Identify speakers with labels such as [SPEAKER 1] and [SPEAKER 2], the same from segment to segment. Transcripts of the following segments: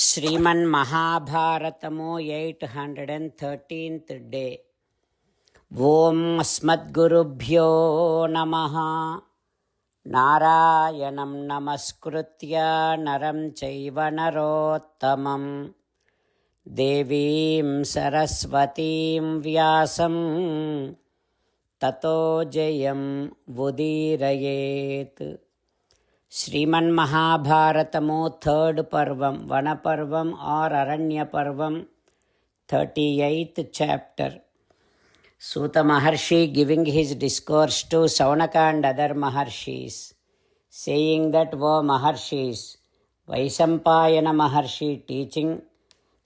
[SPEAKER 1] Shriman ಮಹಾಭಾರತಮು 813th day. ಓಂ ಅಸ್ಮದ್ಗುರುಭ್ಯೋ ನಮಃ. ನಾರಾಯಣಂ ನಮಸ್ಕೃತ್ಯ ನರಂ ಚೈವ ನರೋತ್ತಮಂ ದೇವೀಂ ಸರಸ್ವತೀಂ ವ್ಯಾಸಂ ತತೋ ಜಯಂ ಉದೀರಯೇತ್. ಶ್ರೀಮನ್ ಮಹಾಭಾರತಮು ಥರ್ಡ್ ಪರ್ವಂ, ವನಪರ್ವಂ ಆರ್ ಅರಣ್ಯ ಪರ್ವಂ, 38th chapter. Suta Maharshi giving his discourse to Saunaka and other Maharshis, saying that, O Maharshis, Vaisampayana Maharshi teaching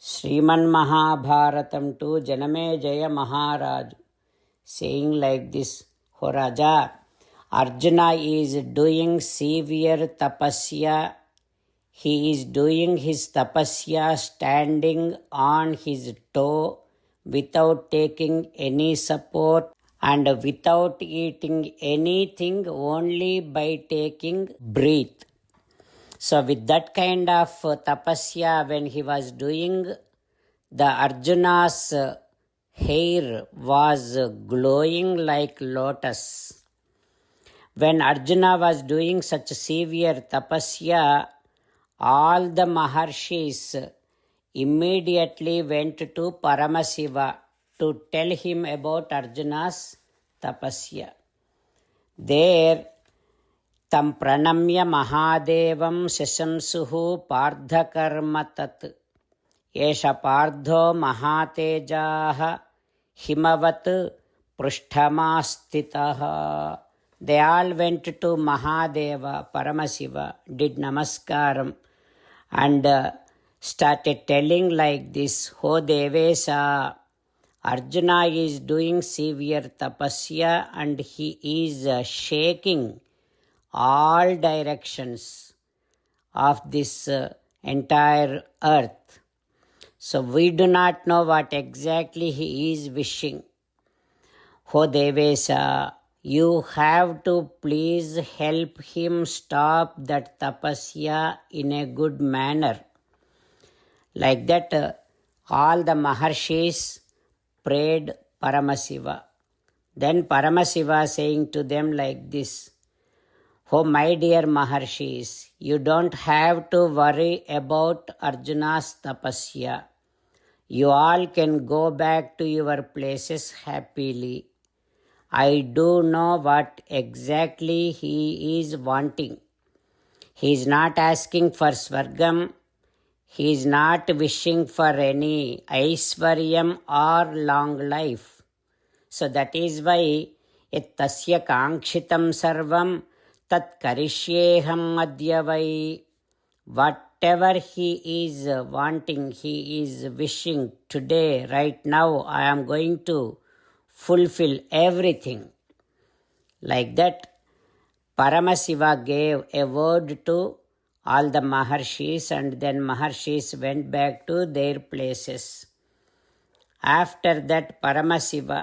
[SPEAKER 1] Sriman Mahabharatam to Janamejaya Maharaj, saying like this, O Raja, Arjuna is doing severe tapasya. He is doing his tapasya standing on his toe without taking any support and without eating anything, only by taking breath. So with that kind of tapasya, when he was doing, the Arjuna's hair was glowing like lotus. When Arjuna was doing such severe tapasya, all the Maharshis immediately went to Paramasiva to tell him about Arjuna's tapasya. There, tam pranamya mahadevam shashamsuhu pardhakarmatat esha pardho mahatejaha himavat prishtamastitaha. They all went to Mahadeva, Paramasiva, did namaskaram and started telling like this, O Devesa, Arjuna is doing severe tapasya and he is shaking all directions of this entire earth. So we do not know what exactly he is wishing. O Devesa, you have to please help him stop that tapasya in a good manner. Like that, all the Maharshis prayed Paramasiva. Then Paramasiva saying to them like this, Oh my dear Maharshis, you don't have to worry about Arjuna's tapasya. You all can go back to your places happily. I do know what exactly he is wanting. He is not asking for Swargam. He is not wishing for any Aishwaryam or long life. So that is why Tasya Kangshitam Sarvam Tat Karishyeham Adyavai. Whatever he is wanting, he is wishing today, right now, I am going to fulfill everything. Like that, Paramasiva gave a word to all the Maharshis and then Maharshis went back to their places. After that, Paramasiva,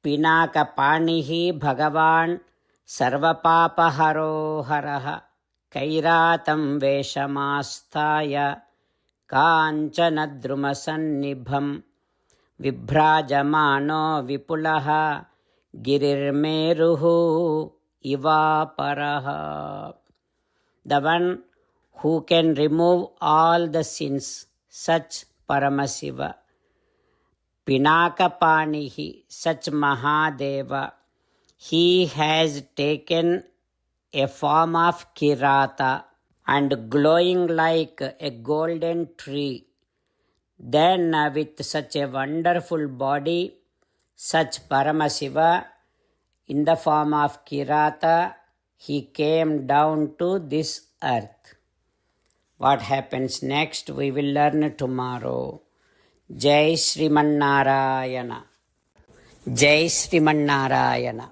[SPEAKER 1] Pinaka Panihi Bhagavan Sarvapapaharo Haraha Kairatam Veshamastaya Kanchanadrumasannibham Vibhrajamano Vipulaha Girirmeruhu Ivaparaha. The one who can remove all the sins, such Paramasiva. Pinakapanihi, such Mahadeva. He has taken a form of Kirata and glowing like a golden tree. Then with such a wonderful body, such Paramasiva, in the form of Kirata, he came down to this earth. What happens next, we will learn tomorrow. Jai Shriman Narayana. Jai Shriman Narayana.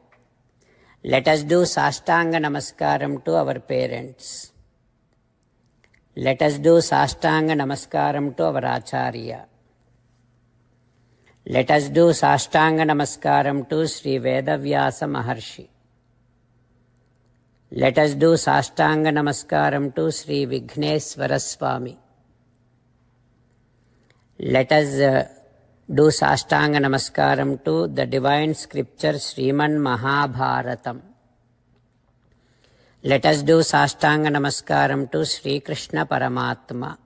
[SPEAKER 1] Let us do Sastanga Namaskaram to our parents. Let us do Sastanga Namaskaram to our Acharya. Let us do Sastanga Namaskaram to Sri Vedavyasa Maharshi. Let us do Sastanga Namaskaram to Sri Vigneswara Swami. Let us do Sastanga Namaskaram to the divine scripture Sriman Mahabharatam. Let us do Sastanga Namaskaram to Sri Krishna Paramatma.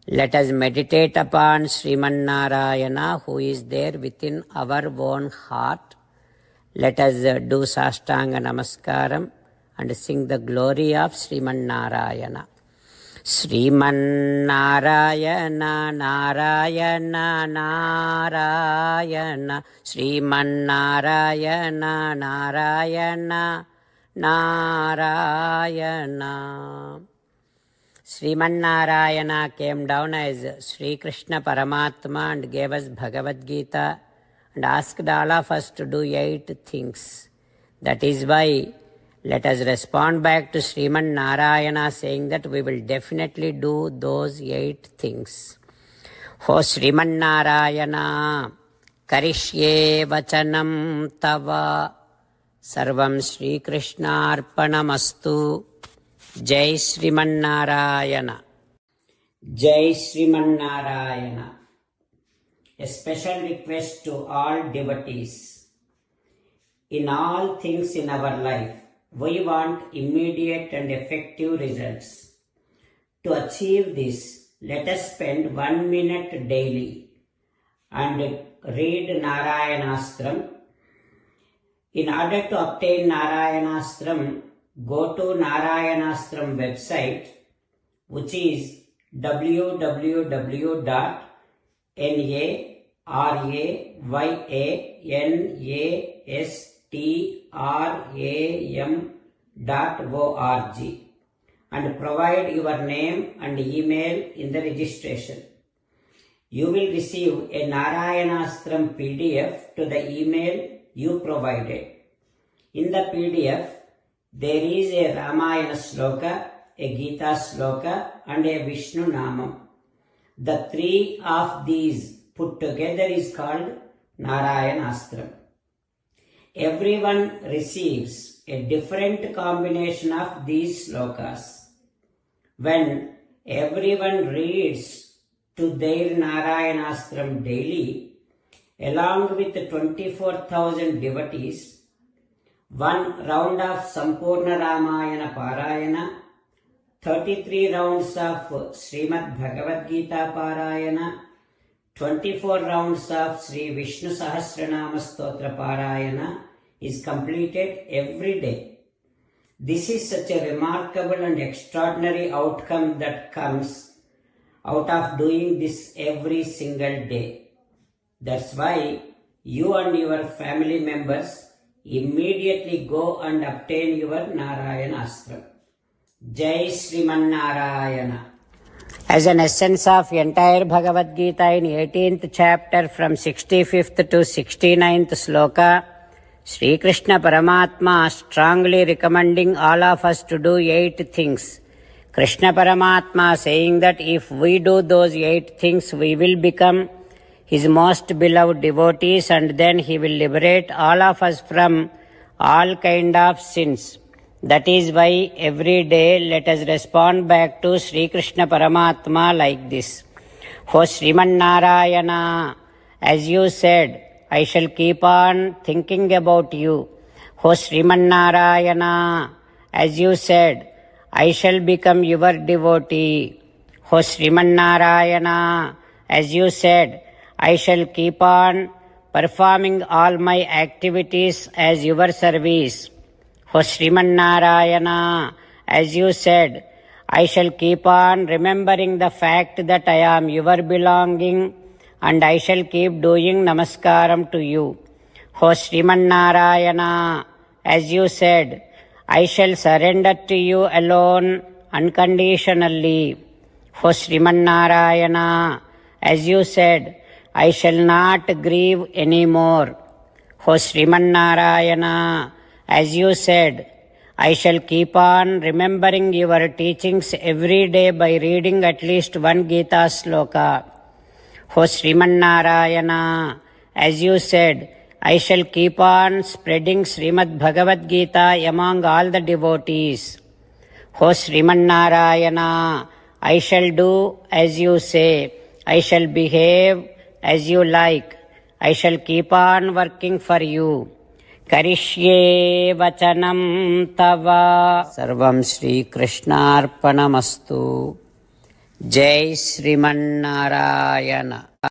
[SPEAKER 1] Let us meditate upon Sriman Narayana who is there within our own heart. Let us do Sastanga Namaskaram and sing the glory of Sriman Narayana. Sriman Narayana, Narayana, Narayana, Sriman Narayana, Narayana, Narayana. Sriman Narayana came down as Sri Krishna Paramatma and gave us Bhagavad Gita and asked all of us to do 8 things. That is why let us respond back to Sriman Narayana saying that we will definitely do those 8 things. O Sriman Narayana, Karishye Vachanam Tava, Sarvam Sri Krishna Arpanamastu. Jai Sriman Narayana. Jai Sriman Narayana. A special request to all devotees. In all things in our life, we want immediate and effective results. To achieve this, let us spend 1 minute daily and read Narayanastram. In order to obtain Narayanastram, go to Narayanastram website, which is www.narayanastram.org and provide your name and email in the registration. You will receive a Narayanastram PDF to the email you provided. In the PDF, there is a Ramayana Sloka, a Gita Sloka and a Vishnu Namam. The 3 of these put together is called Narayanastram. Everyone receives a different combination of these slokas. When everyone reads to their Narayanastram daily, along with 24,000 devotees, 1 round of Sampurna Ramayana Parayana, 33 rounds of Srimad Bhagavad Gita Parayana, 24 rounds of Sri Vishnu Sahasranama Stotra Parayana is completed every day. This is such a remarkable and extraordinary outcome that comes out of doing this every single day. That's why you and your family members immediately go and obtain your Narayanastram. Jai Sriman Narayana. As an essence of entire Bhagavad Gita in 18th chapter from 65th to 69th sloka, Sri Krishna Paramatma strongly recommending all of us to do 8 things. Krishna Paramatma saying that if we do those 8 things, we will become His most beloved devotees and then He will liberate all of us from all kind of sins. That is why every day let us respond back to Sri Krishna Paramatma like this. O Sriman Narayana, as you said, I shall keep on thinking about you. O Sriman Narayana, as you said, I shall become your devotee. O Sriman Narayana, as you said, I shall keep on performing all my activities as your service. O Sriman Narayana, as you said, I shall keep on remembering the fact that I am your belonging and I shall keep doing namaskaram to you. O Sriman Narayana, as you said, I shall surrender to you alone unconditionally. O Sriman Narayana, as you said, I shall not grieve anymore. O Sriman Narayana, as you said, I shall keep on remembering your teachings every day by reading at least 1 Gita sloka. O Sriman Narayana, as you said, I shall keep on spreading Srimad Bhagavad Gita among all the devotees. O Sriman Narayana, I shall do as you say. I shall behave as you like. I shall keep on working for you. Karishye vachanam tava. Sarvam Shri Krishnarpanamastu. Jai Sriman Narayana.